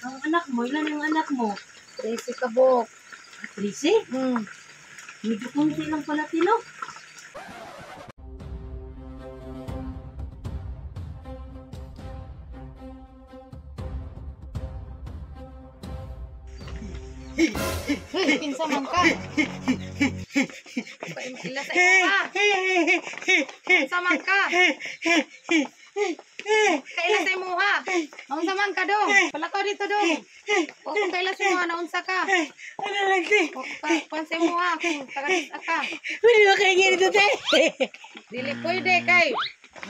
Ang anak mo, ilan ang anak mo? 13 kabok. 13? Hmm. Medyo kunti lang pala, Tino. Kinsa man ka? Ila sa imo ka. Kinsa man ka? Kaila sa imo ha. Naunsa man ka dong? Palakaw dito dong. O kung kaila sa imo naunsa ka. Ano lang, te? Kung sa imo ha, kung taga-isa ka. Pwede ba kayo ganito, te? Dili pwede kay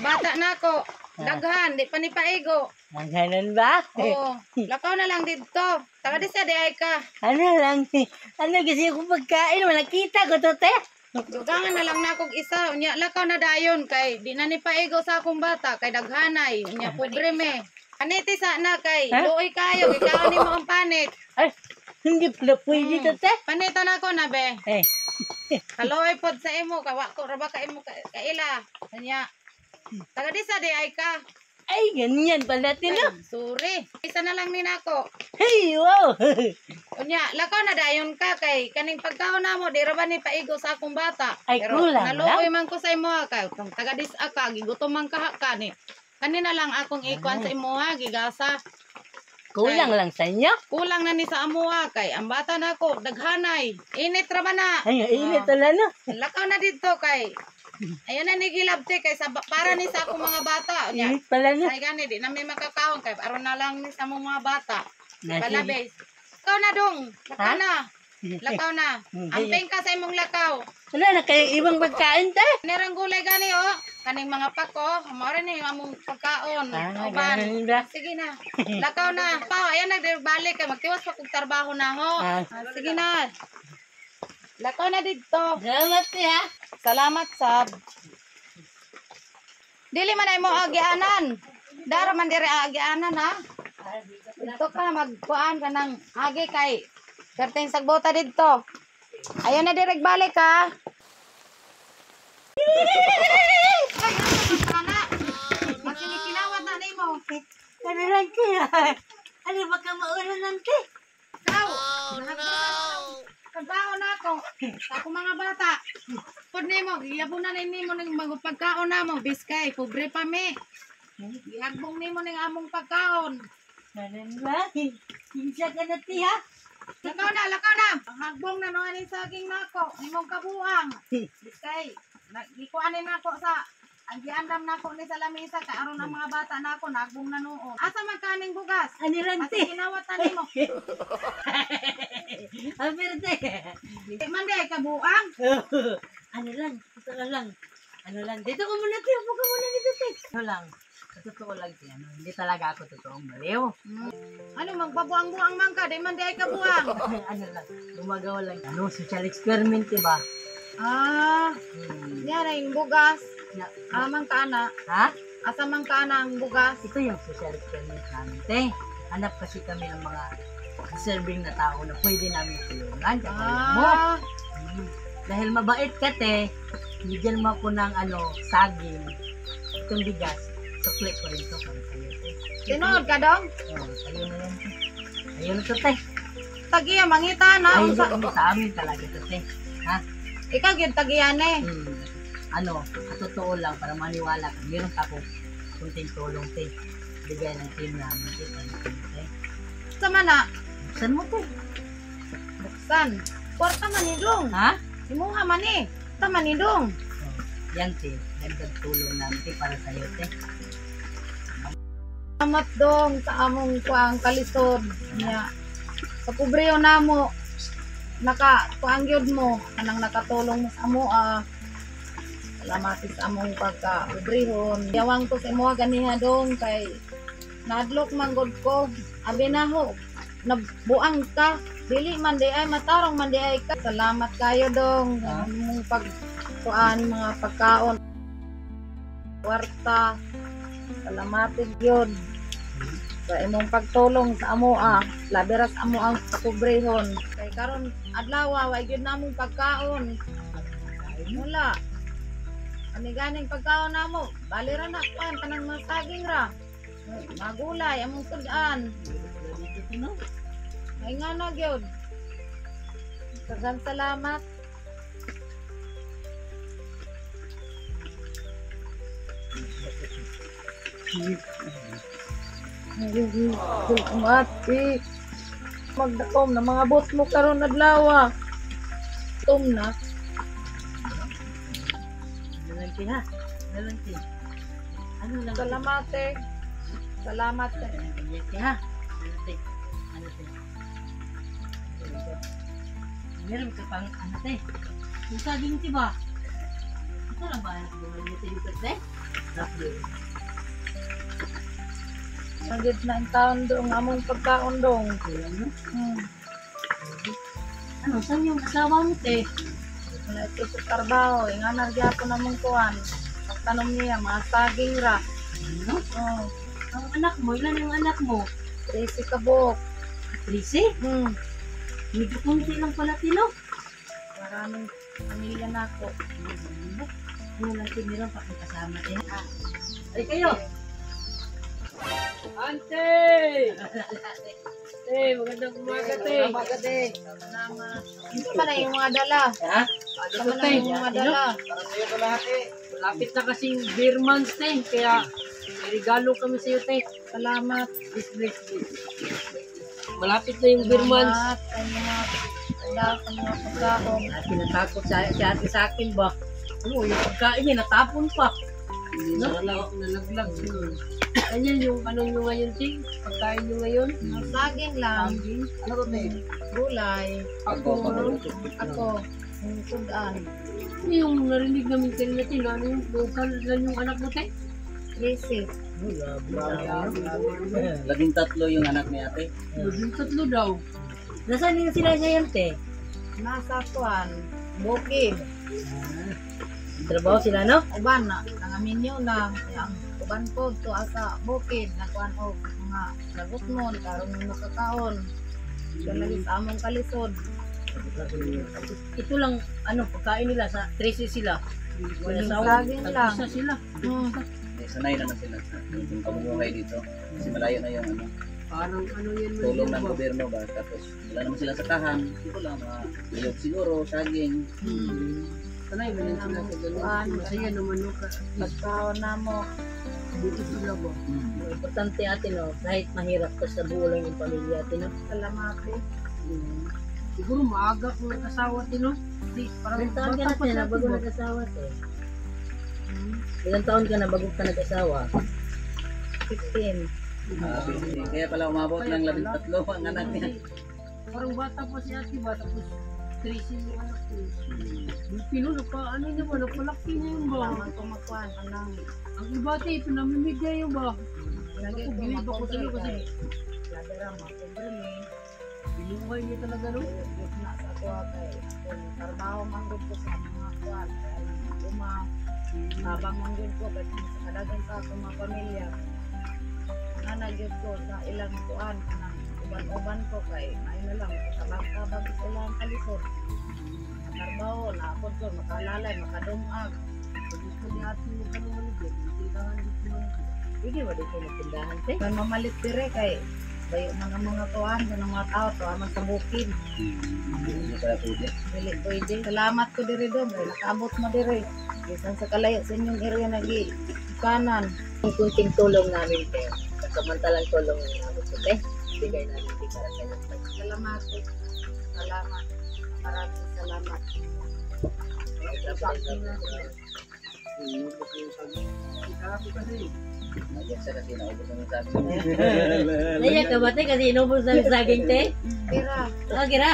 bata na ako. Daghan, di pa ni paigo. Ang ganun ba? Oo, lakaw na lang dito. Taga-isa di ay ka. Ano lang, te? Ano kasi akong pagkain? Nakita ko to, te. Dugangan na lang na akong isa. Unya, lakaw na dayon kay di na ni paigo sa akong bata kay daghanay. Unya, pudre me. Paniti sa na kay luoy kayo. Ikaw ni mo ang panit. Ay, hindi pala pwede to, te. Panita na ko na be. Eh, Kaloy pod sa imo. Kawa ko raba ka imo kaila. Unya, taga-isa di ay ka. ay, ganyan pala, Tino. Sorry. Isa na lang ni nako. Hey, wow. Unya, lakaw na dayon ka kay kaning pagkaon namo di ra ba ni paigo sa akong bata. Ay, kulang naluoy man ko sa imo ka kung taga-disa ka gigutom man ka ni. Kanina lang akong ikuan sa imo ha, gigasa. Kulang lang sa inyo. Kulang na ni sa amo ha kay ang bata nako daghanay. Init ra ba na? Ay, init pala, no? Lakaw na dito kay ayun na ni gilabte kay sa para ni sa akong mga bata. Unya, Init pala, no? ay gani di na may makakaon kay aron na lang ni sa among mga bata. Nasi- Palabes. Lakaw na dong. Lakaw Ha? na. Lakaw na. Amping ka sa imong lakaw. Wala na kayong ibang pagkain, te. Nirang gulay gani oh. Kaning mga pako, mao ni among pagkaon. Ah, Uban. ganun ba? Sige na. Lakaw na. Pa, ayan nagbalik kay magtiwas pa kog trabaho na ho. Ah. Sige na. Lakaw na dito. Salamat, te, ha? Salamat sab. Dili man ay mo agianan. Dara man diri agianan ha. Dito ka magkuan ka ng agi kay kerting sagbota dito. Ayan na direk balik ha. Magkinikinawat na nimo. Ano lang, te, ha? Ano ba ka maulan lang, te? Ikaw. Pagkaon na ako. Sa akong mga bata. Pud nimo, giyabunan na nimo ning mga pagkaon namo, biskay, pobre pa mi. Gihagbong nimo ning among pagkaon. Ganun ba? Kinsa ka na, te, ha? Lakaw na, lakaw na. Ang hagbong na noon sa aking nako, nimong kabuang. Biskay, gikuanin nako sa ang giandam nako ni sa lamesa kay aron ang mga bata nako nagbong na noon. Asa man kaning bugas? Ano lang, te? Asa ginawat na nimo? Pero, te. Di man di ay kabuang. Ano lang, totoo lang. Ano lang, dito ko muna, te. Upo ka muna dito, te. Ano lang, sa totoo lang, te. Ano, hindi talaga ako totoong baliw. Ano magbabuang-buang man ka, di man di ay kabuang. Ano lang, gumagawa lang. Ano, social experiment, diba? Ah, yan ay bugas. Na, Amang ka ana. ha? Asa man ka ana ang bugas? Ito yung social experiment namin, te. Hanap kasi kami ng mga deserving na tao na pwede namin tulungan. Kagaya mo. Ah, Dahil mabait ka, te, bigyan mo ako ng saging. Itong bigas. Suklit ko rin ito para sa'yo, te. tinood ka dong? Oh, ayun na yan, te. Ayun na ito, te. Tagiya, mangita na. Ayun na sa amin talaga ito, te. Ha? Ikaw yun tagiyan eh. Ano, katotoo lang para maniwala ka. Meron pa ako kunting tulong, te. Bigay ng team namin, te. Te. Sama na. Saan mo, te? Buksan. Kwarta manidong. Ha? Imuha man eh. Kwarta manidong. Oh, yan, te. Dagdag tulong namin, te, para sa'yo, te. Salamat dong sa among kuang kalisod niya. Sa pobreo namo kuangyod mo kanang nakatulong mo sa amo salamat sa among pagka-pobrehon. Yawang ko sa imo ganiha dong kay nadlok man gud ko. Abi na ho. Nabuang ka. Dili man di ay matarong man di ay ka. Salamat kayo dong sa among pagkuan mga pagkaon. Kwarta. Salamatin yun sa imong pagtulong sa amo labiras amo ang pobrehon kay karon adlaw wa gyud namong pagkaon wala ani ganing pagkaon namo bali ra na kuan tanang masaging ra magulay among sudan no? Ay nga na, gyud. Daghang salamat. Mati. Magdakom na mga bot mo karon adlaw. Tom na. Nalanti ha. Nalanti. Ano lang? Salamat eh. Salamat eh. Nalanti ha. Nalanti. Ano te? Meron ka pang ano te? Yung saging ti ba? Ito lang ba anak mo? Ano te dito te? Tapos. Sagid na ang taon dong among pagkaon dong. Ano, saan yung asawa mo te? Wala ito sa trabaho. Nga nagyapo namang kuwan. Pagtanong niya, mga saging ra. Ano? Oh, Ang anak mo, ilan yung anak mo? 13 kabok. 13? Hmm. Medyo kunti lang pala tino. Maraming pamilya na ako. Ano lang tinilang pakikasama te ha? Ay kayo! Ante! Magandang umaga, te. Umaga din. Salamat. Ito pa na yung mga dala. Ha? Ito pa na yung mga dala. Malapit na kasing beer month, te. Kaya, may regalo kami sa iyo, te. Salamat. Please. Malapit na yung beer month. Salamat sa mga dala, sa mga pagkaon. Tinatakot si ate sa akin ba? Oo, yung pagkain niya natapon pa. Nalaglag. Ganyan yung ano nyo ngayon, te. Pagkain nyo ngayon. Ang saging lang. Ano to, te? Gulay. Ako. Ako. Yung sudan. Ano yung narinig namin kanina, te? Ano yung local lang yung anak mo, te? Risi. Labing tatlo yung anak ni ate. Yung tatlo daw. Nasaan yung sila ngayon, te? Nasa kuwan. Bukid. Trabaho sila, no? Uban na. Nangaminyo na. Ang uban ko to asa bukid. Nakuan o mga lagot mo. Karong mo makakaon. Ito lagi sa among kalisod. Ito lang, ano, pagkain nila sa 13 sila. Wala Yung sa saging lang. Isa sila. Sanay naman sila sa yung pamumuhay dito. Kasi malayo na yung ano, Parang ano yan. tulong ng gobyerno ba. Tapos wala naman sila sa tahan. Ito lang mga iyog siguro, saging. Sanay ba yan sila sa ganun? Masaya naman no. Pagkaon na mo. Dito sila ba? Importante atin, no? Kahit mahirap pa sa buo lang yung pamilya atin, no? Salamat eh. Siguro maaga kung nag-asawa tino. Parang Ilang taon ka na, te, na bago nag-asawa, te? Ilang taon ka na bago ka nag-asawa? 15. Kaya pala umabot ng 13 ang anak niya. Parang bata pa si ate ba? Tapos 13 yung anak ko. Yung pino, ano niya ba? Napalaki niya yung ba? Naman ko makuan. Anang Ang iba ate, ito namimigay yung ba? lagi Ako, ko bilib ako sa iyo kasi Ladera mo. Sobrang eh. binuhay niya talaga no? Yung na sa kuwa kay. Kung trabaho manggod ko sa mga kuwan. Kaya habang manggod ko. Kasi sa kadagan sa akong mga pamilya. Nagyod ko sa ilang kuwan. Kanang uban-uban ko kay. May na lang. Sabag-sabag sila ang kalisod. Trabaho na ako ko. Makalalay. Makadumag. Gusto ni ate mo ka naman ito. Kailangan dito naman ito. Hindi mo dito nagtindahan, te? Kaya mamalit dire kay. Bayo man ang mga kuwan. Ng mga tao. Tuwaman sa bukid. Hindi pala pwede. Dili pwede. Salamat ko diri do. Nakaabot mo diri. Bisan sa kalayo sa inyong area nagi kanan. Yung kunting tulong namin, te. Kasamantalang tulong namin, te. Bigay namin di para sa inyo. Salamat. Salamat. Maraming salamat. Grabe kasi. Nagyan siya kasi naubos naman sabi. Naiyak ka ba, te? Kasi inubos namin saging, te? Tira. Ah, gira.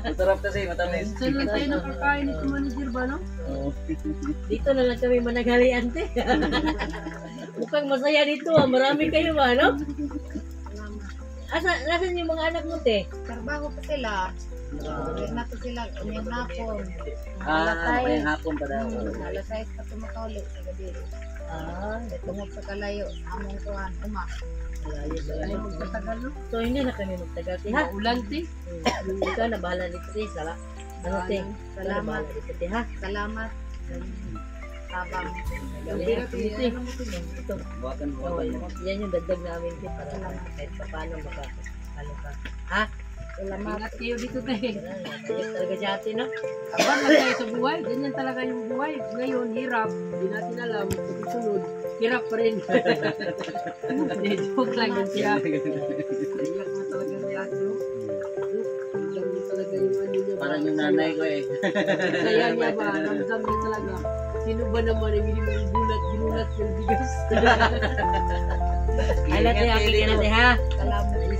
Masarap kasi, matamis. Saan lang tayo nakakain ito manager ba no? Oo. Dito na lang kami managhalian, te. Mukhang masaya dito, ah. Marami kayo ba, no? Salamat. Nasaan yung mga anak mo, te? Trabaho pa sila. Ulit na to sila. Unyang hapon. Ano pa yung hapon pa daw? Alas 6 pa tumakaulit sa gabi. Ah, Tungod sa kalayo. Among kuhan. malayo sa Tayo ano. magtatagal no? So, hindi na kami magtagal, te, ha? Maulan te. Ikaw na bahala dito, te. Sala. Ano, te? Ikaw na Salamat. bahala dito, te, ha? Salamat. Tabang. Ito. Buwatan Oh, buwatan mo. yan yung dagdag namin, te, para kahit pa paano Kalipa. Ha? Salamat. Ingat kayo dito tayo. Ayos talaga si ate, no? Abang lang tayo sa buhay. Ganyan talaga yung buhay. Ngayon, hirap. Hindi natin alam. Pagkasunod, hirap pa rin. Hindi, joke lang yun siya. Iyak mo talaga si ate, no? Ramdam mo talaga yung ano niya. Parang yung nanay ko eh. Kaya niya ba, ramdam niya talaga. Sino ba naman ang hindi mo ginulat ng bigas? Ay, lati, aking ganun, ha? Salamat.